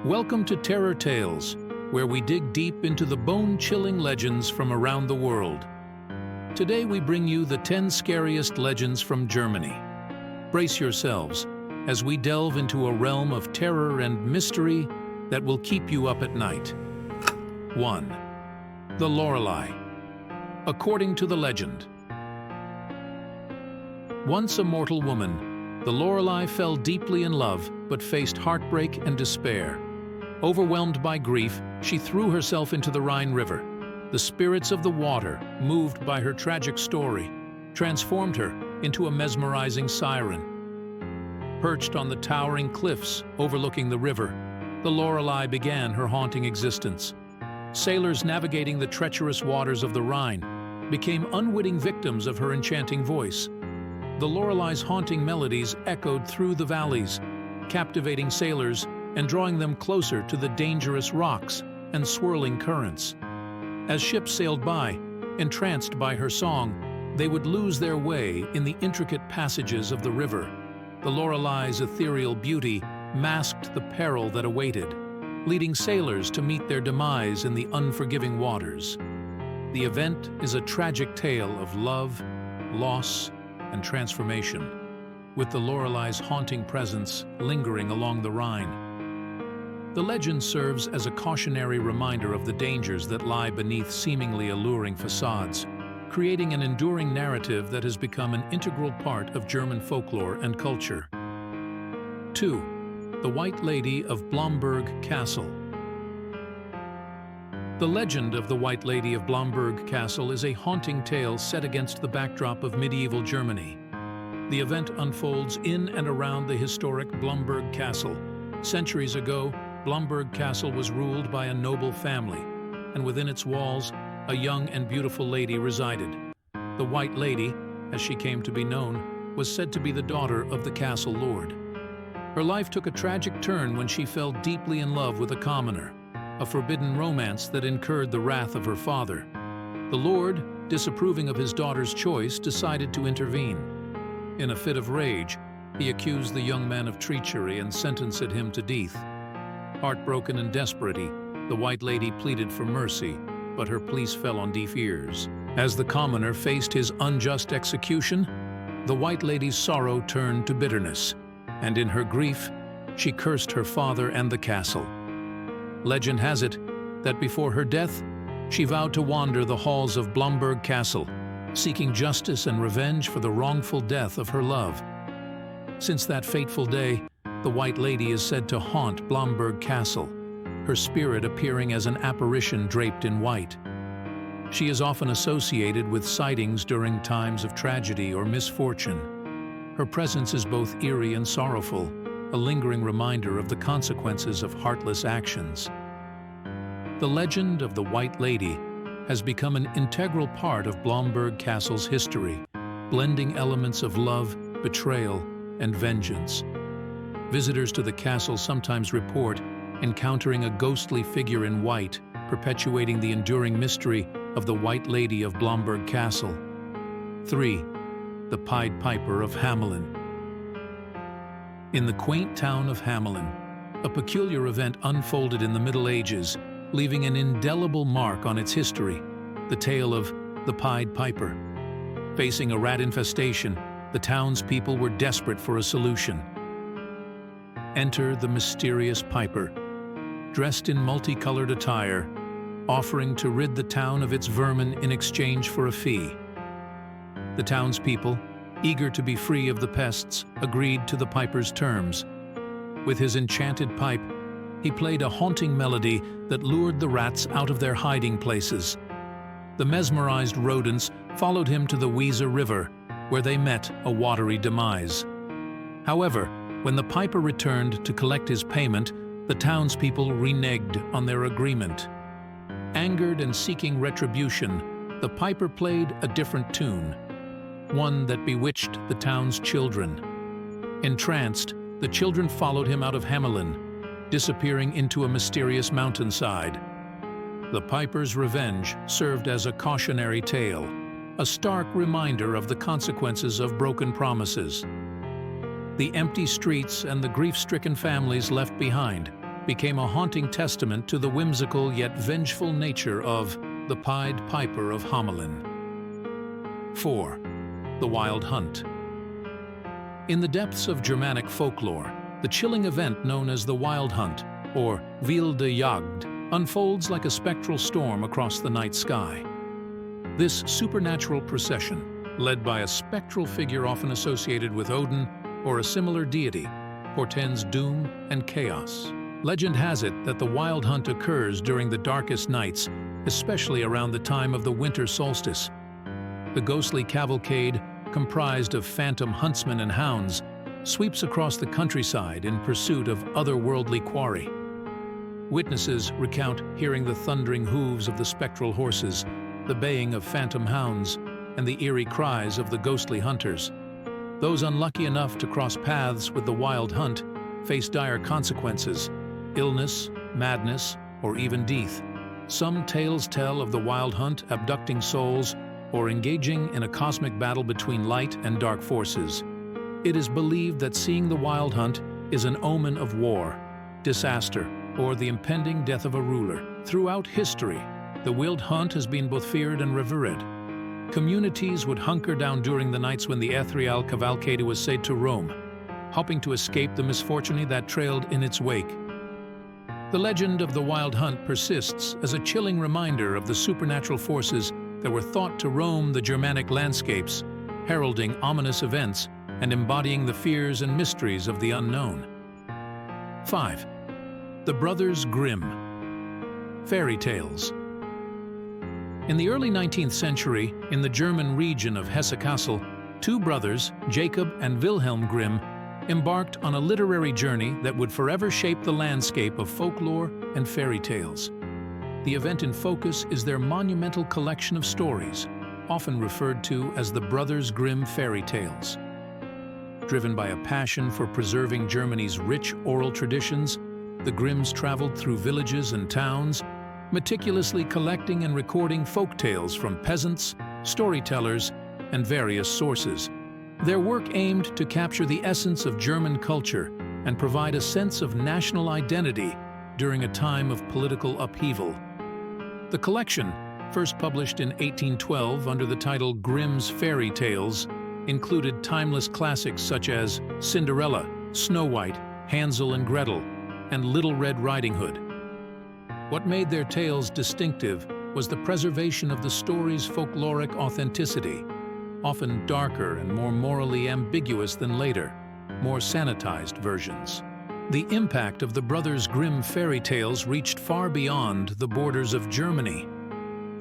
Welcome to Terror Tales, where we dig deep into the bone-chilling legends from around the world. Today we bring you the 10 scariest legends from Germany. Brace yourselves as we delve into a realm of terror and mystery that will keep you up at night. 1. The Lorelei. According to the legend, once a mortal woman, the Lorelei fell deeply in love but faced heartbreak and despair. Overwhelmed by grief, she threw herself into the Rhine River. The spirits of the water, moved by her tragic story, transformed her into a mesmerizing siren. Perched on the towering cliffs overlooking the river, the Lorelei began her haunting existence. Sailors navigating the treacherous waters of the Rhine became unwitting victims of her enchanting voice. The Lorelei's haunting melodies echoed through the valleys, captivating sailors and drawing them closer to the dangerous rocks and swirling currents. As ships sailed by, entranced by her song, they would lose their way in the intricate passages of the river. The Lorelei's ethereal beauty masked the peril that awaited, leading sailors to meet their demise in the unforgiving waters. The event is a tragic tale of love, loss, and transformation, with the Lorelei's haunting presence lingering along the Rhine. The legend serves as a cautionary reminder of the dangers that lie beneath seemingly alluring facades, creating an enduring narrative that has become an integral part of German folklore and culture. 2. The White Lady of Blomberg Castle. The legend of the White Lady of Blomberg Castle is a haunting tale set against the backdrop of medieval Germany. The event unfolds in and around the historic Blomberg Castle. Centuries ago, Blomberg Castle was ruled by a noble family, and within its walls, a young and beautiful lady resided. The White Lady, as she came to be known, was said to be the daughter of the castle lord. Her life took a tragic turn when she fell deeply in love with a commoner, a forbidden romance that incurred the wrath of her father. The lord, disapproving of his daughter's choice, decided to intervene. In a fit of rage, he accused the young man of treachery and sentenced him to death. Heartbroken and desperate, the White Lady pleaded for mercy, but her pleas fell on deaf ears. As the commoner faced his unjust execution, the White Lady's sorrow turned to bitterness, and in her grief, she cursed her father and the castle. Legend has it that before her death, she vowed to wander the halls of Blomberg Castle, seeking justice and revenge for the wrongful death of her love. Since that fateful day, the White Lady is said to haunt Blomberg Castle, her spirit appearing as an apparition draped in white. She is often associated with sightings during times of tragedy or misfortune. Her presence is both eerie and sorrowful, a lingering reminder of the consequences of heartless actions. The legend of the White Lady has become an integral part of Blomberg Castle's history, blending elements of love, betrayal, and vengeance. Visitors to the castle sometimes report encountering a ghostly figure in white, perpetuating the enduring mystery of the White Lady of Blomberg Castle. 3. The Pied Piper of Hamelin. In the quaint town of Hamelin, a peculiar event unfolded in the Middle Ages, leaving an indelible mark on its history: the tale of the Pied Piper. Facing a rat infestation, the townspeople were desperate for a solution. Enter the mysterious piper, dressed in multicolored attire, offering to rid the town of its vermin in exchange for a fee. The townspeople, eager to be free of the pests, agreed to the piper's terms. With his enchanted pipe, he played a haunting melody that lured the rats out of their hiding places. The mesmerized rodents followed him to the Weser River, where they met a watery demise. However, when the piper returned to collect his payment, the townspeople reneged on their agreement. Angered and seeking retribution, the piper played a different tune, one that bewitched the town's children. Entranced, the children followed him out of Hamelin, disappearing into a mysterious mountainside. The piper's revenge served as a cautionary tale, a stark reminder of the consequences of broken promises. The empty streets and the grief-stricken families left behind became a haunting testament to the whimsical yet vengeful nature of the Pied Piper of Hamelin. 4. The Wild Hunt. In the depths of Germanic folklore, the chilling event known as the Wild Hunt, or wilde Jagd, unfolds like a spectral storm across the night sky. This supernatural procession, led by a spectral figure often associated with Odin or a similar deity, portends doom and chaos. Legend has it that the Wild Hunt occurs during the darkest nights, especially around the time of the winter solstice. The ghostly cavalcade, comprised of phantom huntsmen and hounds, sweeps across the countryside in pursuit of otherworldly quarry. Witnesses recount hearing the thundering hooves of the spectral horses, the baying of phantom hounds, and the eerie cries of the ghostly hunters. Those unlucky enough to cross paths with the Wild Hunt face dire consequences: illness, madness, or even death. Some tales tell of the Wild Hunt abducting souls or engaging in a cosmic battle between light and dark forces. It is believed that seeing the Wild Hunt is an omen of war, disaster, or the impending death of a ruler. Throughout history, the Wild Hunt has been both feared and revered. Communities would hunker down during the nights when the ethereal cavalcade was said to roam, hoping to escape the misfortune that trailed in its wake. The legend of the Wild Hunt persists as a chilling reminder of the supernatural forces that were thought to roam the Germanic landscapes, heralding ominous events and embodying the fears and mysteries of the unknown. 5. The Brothers Grimm. Fairy tales. In the early 19th century, in the German region of Hesse-Kassel, two brothers, Jacob and Wilhelm Grimm, embarked on a literary journey that would forever shape the landscape of folklore and fairy tales. The event in focus is their monumental collection of stories, often referred to as the Brothers Grimm fairy tales. Driven by a passion for preserving Germany's rich oral traditions, the Grimms traveled through villages and towns, meticulously collecting and recording folk tales from peasants, storytellers, and various sources. Their work aimed to capture the essence of German culture and provide a sense of national identity during a time of political upheaval. The collection, first published in 1812 under the title Grimm's Fairy Tales, included timeless classics such as Cinderella, Snow White, Hansel and Gretel, and Little Red Riding Hood. What made their tales distinctive was the preservation of the story's folkloric authenticity, often darker and more morally ambiguous than later, more sanitized versions. The impact of the Brothers Grimm fairy tales reached far beyond the borders of Germany.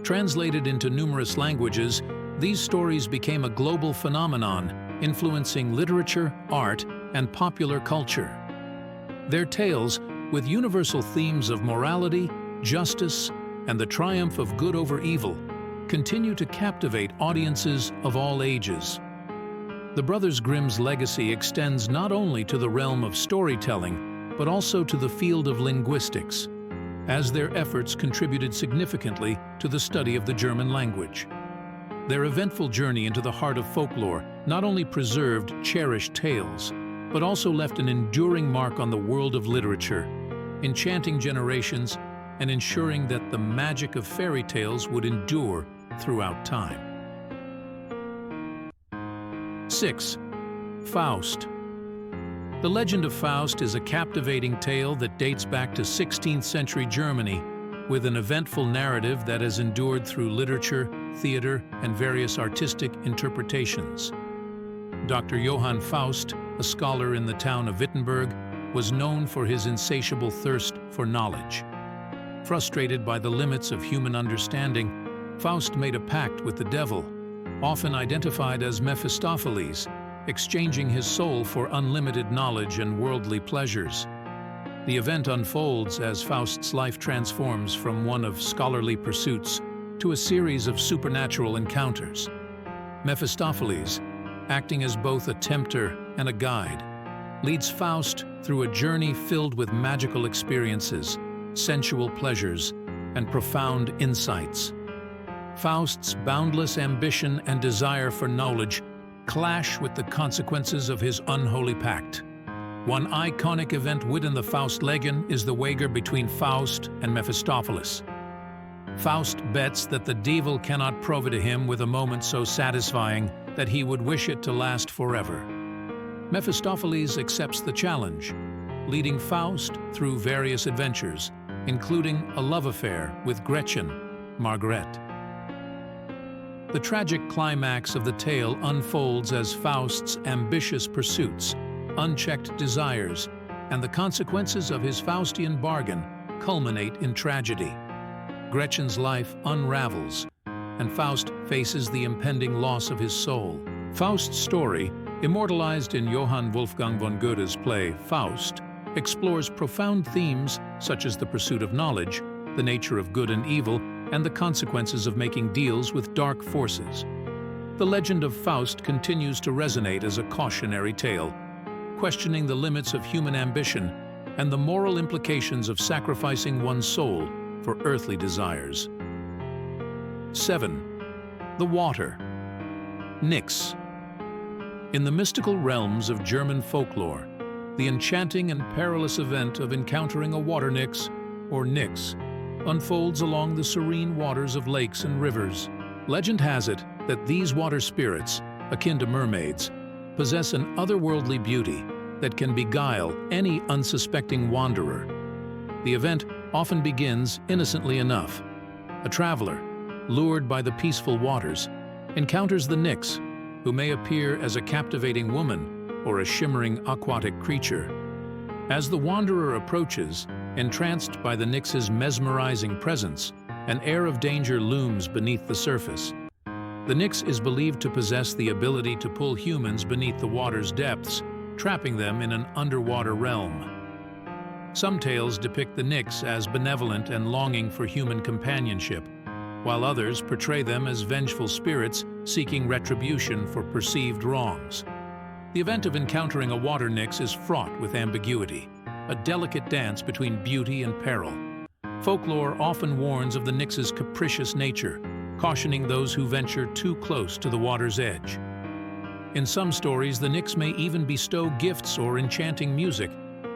Translated into numerous languages, these stories became a global phenomenon, influencing literature, art, and popular culture. Their tales, with universal themes of morality, justice, and the triumph of good over evil, continue to captivate audiences of all ages. The Brothers Grimm's legacy extends not only to the realm of storytelling, but also to the field of linguistics, as their efforts contributed significantly to the study of the German language. Their eventful journey into the heart of folklore not only preserved cherished tales, but also left an enduring mark on the world of literature, enchanting generations and ensuring that the magic of fairy tales would endure throughout time. 6. Faust. The legend of Faust is a captivating tale that dates back to 16th century Germany, with an eventful narrative that has endured through literature, theater, and various artistic interpretations. Dr. Johann Faust, a scholar in the town of Wittenberg, was known for his insatiable thirst for knowledge. Frustrated by the limits of human understanding, Faust made a pact with the devil, often identified as Mephistopheles, exchanging his soul for unlimited knowledge and worldly pleasures. The event unfolds as Faust's life transforms from one of scholarly pursuits to a series of supernatural encounters. Mephistopheles, acting as both a tempter and a guide, leads Faust through a journey filled with magical experiences, sensual pleasures, and profound insights. Faust's boundless ambition and desire for knowledge clash with the consequences of his unholy pact. One iconic event within the Faust legend is the wager between Faust and Mephistopheles. Faust bets that the devil cannot prove it to him with a moment so satisfying that he would wish it to last forever. Mephistopheles accepts the challenge, leading Faust through various adventures, including a love affair with Gretchen, Margaret. The tragic climax of the tale unfolds as Faust's ambitious pursuits, unchecked desires, and the consequences of his Faustian bargain culminate in tragedy. Gretchen's life unravels, and Faust faces the impending loss of his soul. Faust's story, immortalized in Johann Wolfgang von Goethe's play Faust, explores profound themes such as the pursuit of knowledge, the nature of good and evil, and the consequences of making deals with dark forces. The legend of Faust continues to resonate as a cautionary tale, questioning the limits of human ambition and the moral implications of sacrificing one's soul for earthly desires. 7. The water. Nyx. In the mystical realms of German folklore, the enchanting and perilous event of encountering a water nyx, or nyx, unfolds along the serene waters of lakes and rivers. Legend has it that these water spirits, akin to mermaids, possess an otherworldly beauty that can beguile any unsuspecting wanderer. The event often begins innocently enough. A traveler, lured by the peaceful waters, encounters the nyx, who may appear as a captivating woman or a shimmering aquatic creature. As the wanderer approaches, entranced by the nyx's mesmerizing presence, an air of danger looms beneath the surface. The nyx is believed to possess the ability to pull humans beneath the water's depths, trapping them in an underwater realm. Some tales depict the nyx as benevolent and longing for human companionship, while others portray them as vengeful spirits seeking retribution for perceived wrongs. The event of encountering a water nyx is fraught with ambiguity, a delicate dance between beauty and peril. Folklore often warns of the nyx's capricious nature, cautioning those who venture too close to the water's edge. In some stories, the nyx may even bestow gifts or enchanting music,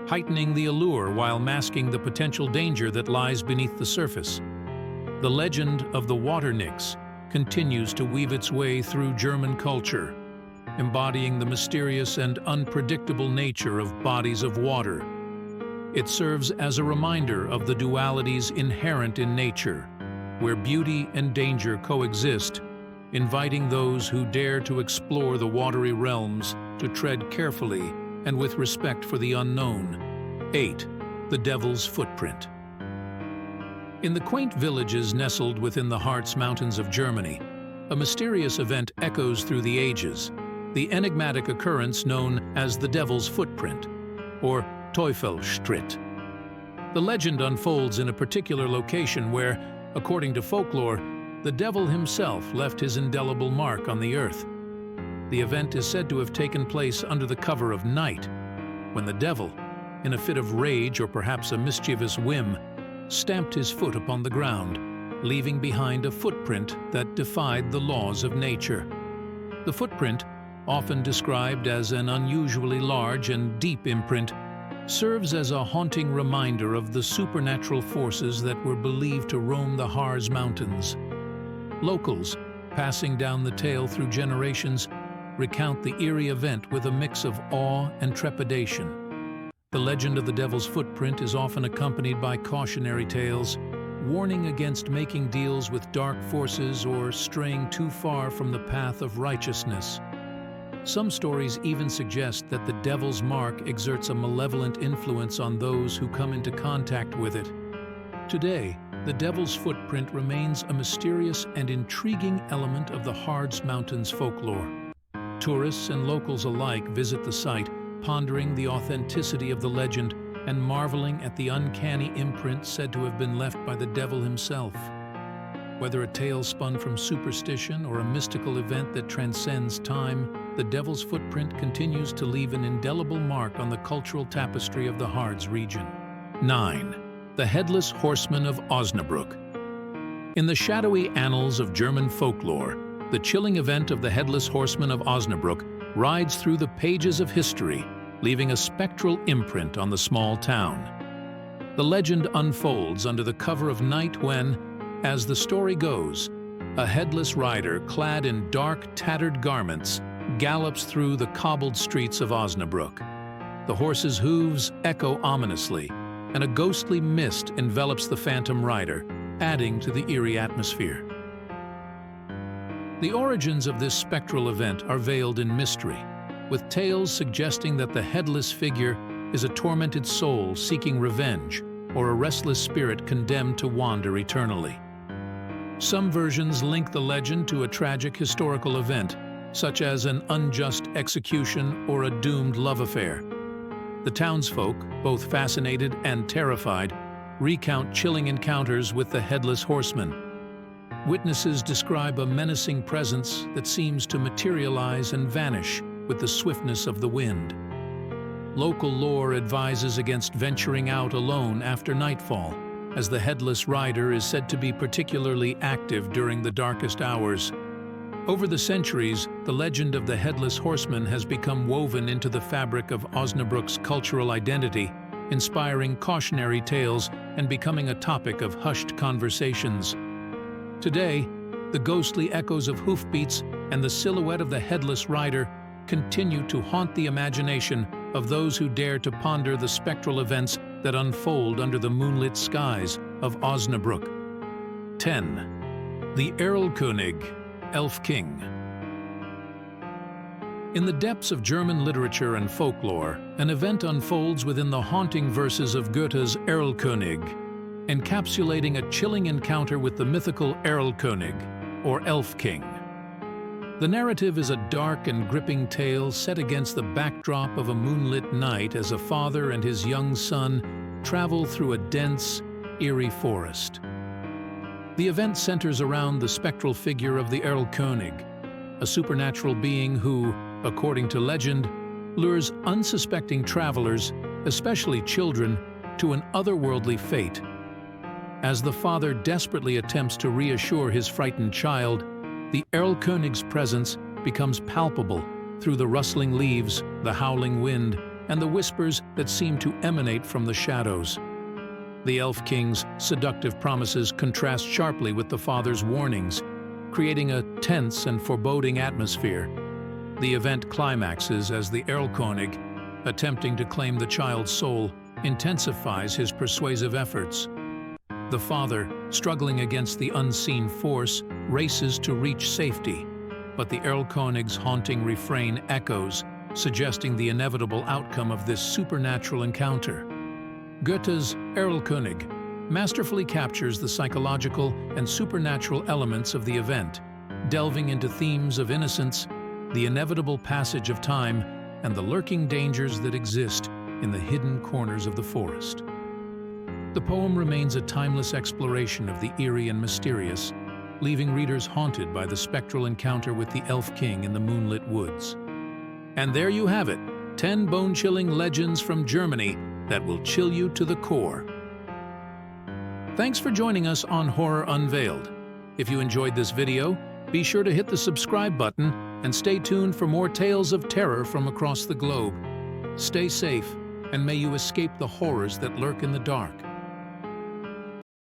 heightening the allure while masking the potential danger that lies beneath the surface. The legend of the water nyx continues to weave its way through German culture, embodying the mysterious and unpredictable nature of bodies of water. It serves as a reminder of the dualities inherent in nature, where beauty and danger coexist, inviting those who dare to explore the watery realms to tread carefully and with respect for the unknown. 8. The Devil's Footprint. In the quaint villages nestled within the Harz Mountains of Germany, a mysterious event echoes through the ages, the enigmatic occurrence known as the Devil's Footprint, or Teufelsschritt. The legend unfolds in a particular location where, according to folklore, the devil himself left his indelible mark on the earth. The event is said to have taken place under the cover of night, when the devil, in a fit of rage or perhaps a mischievous whim, stamped his foot upon the ground, leaving behind a footprint that defied the laws of nature. The footprint, often described as an unusually large and deep imprint, serves as a haunting reminder of the supernatural forces that were believed to roam the Harz Mountains. Locals, passing down the tale through generations, recount the eerie event with a mix of awe and trepidation. The legend of the Devil's Footprint is often accompanied by cautionary tales, warning against making deals with dark forces or straying too far from the path of righteousness. Some stories even suggest that the devil's mark exerts a malevolent influence on those who come into contact with it. Today, the Devil's Footprint remains a mysterious and intriguing element of the Harz Mountains folklore. Tourists and locals alike visit the site, pondering the authenticity of the legend and marveling at the uncanny imprint said to have been left by the devil himself. Whether a tale spun from superstition or a mystical event that transcends time, the Devil's Footprint continues to leave an indelible mark on the cultural tapestry of the Harz region. 9. The Headless Horseman of Osnabrück. In the shadowy annals of German folklore, the chilling event of the Headless Horseman of Osnabrück rides through the pages of history, leaving a spectral imprint on the small town. The legend unfolds under the cover of night when, as the story goes, a headless rider clad in dark, tattered garments gallops through the cobbled streets of Osnabrück. The horse's hooves echo ominously, and a ghostly mist envelops the phantom rider, adding to the eerie atmosphere. The origins of this spectral event are veiled in mystery, with tales suggesting that the headless figure is a tormented soul seeking revenge or a restless spirit condemned to wander eternally. Some versions link the legend to a tragic historical event, such as an unjust execution or a doomed love affair. The townsfolk, both fascinated and terrified, recount chilling encounters with the headless horseman. Witnesses describe a menacing presence that seems to materialize and vanish with the swiftness of the wind. Local lore advises against venturing out alone after nightfall, as the headless rider is said to be particularly active during the darkest hours. Over the centuries, the legend of the headless horseman has become woven into the fabric of Osnabrück's cultural identity, inspiring cautionary tales and becoming a topic of hushed conversations. Today, the ghostly echoes of hoofbeats and the silhouette of the headless rider continue to haunt the imagination of those who dare to ponder the spectral events that unfold under the moonlit skies of Osnabrück. 10. The Erlkönig, Elf King. In the depths of German literature and folklore, an event unfolds within the haunting verses of Goethe's Erlkönig, encapsulating a chilling encounter with the mythical Erlkönig, or Elf King. The narrative is a dark and gripping tale set against the backdrop of a moonlit night as a father and his young son travel through a dense, eerie forest. The event centers around the spectral figure of the Erlkönig, a supernatural being who, according to legend, lures unsuspecting travelers, especially children, to an otherworldly fate. As the father desperately attempts to reassure his frightened child, the Erlkönig's presence becomes palpable through the rustling leaves, the howling wind, and the whispers that seem to emanate from the shadows. The Elf King's seductive promises contrast sharply with the father's warnings, creating a tense and foreboding atmosphere. The event climaxes as the Erlkönig, attempting to claim the child's soul, intensifies his persuasive efforts. The father, struggling against the unseen force, races to reach safety, but the Erlkönig's haunting refrain echoes, suggesting the inevitable outcome of this supernatural encounter. Goethe's Erlkönig masterfully captures the psychological and supernatural elements of the event, delving into themes of innocence, the inevitable passage of time, and the lurking dangers that exist in the hidden corners of the forest. The poem remains a timeless exploration of the eerie and mysterious, leaving readers haunted by the spectral encounter with the Elf King in the moonlit woods. And there you have it, 10 bone-chilling legends from Germany that will chill you to the core. Thanks for joining us on Horror Unveiled. If you enjoyed this video, be sure to hit the subscribe button and stay tuned for more tales of terror from across the globe. Stay safe, and may you escape the horrors that lurk in the dark.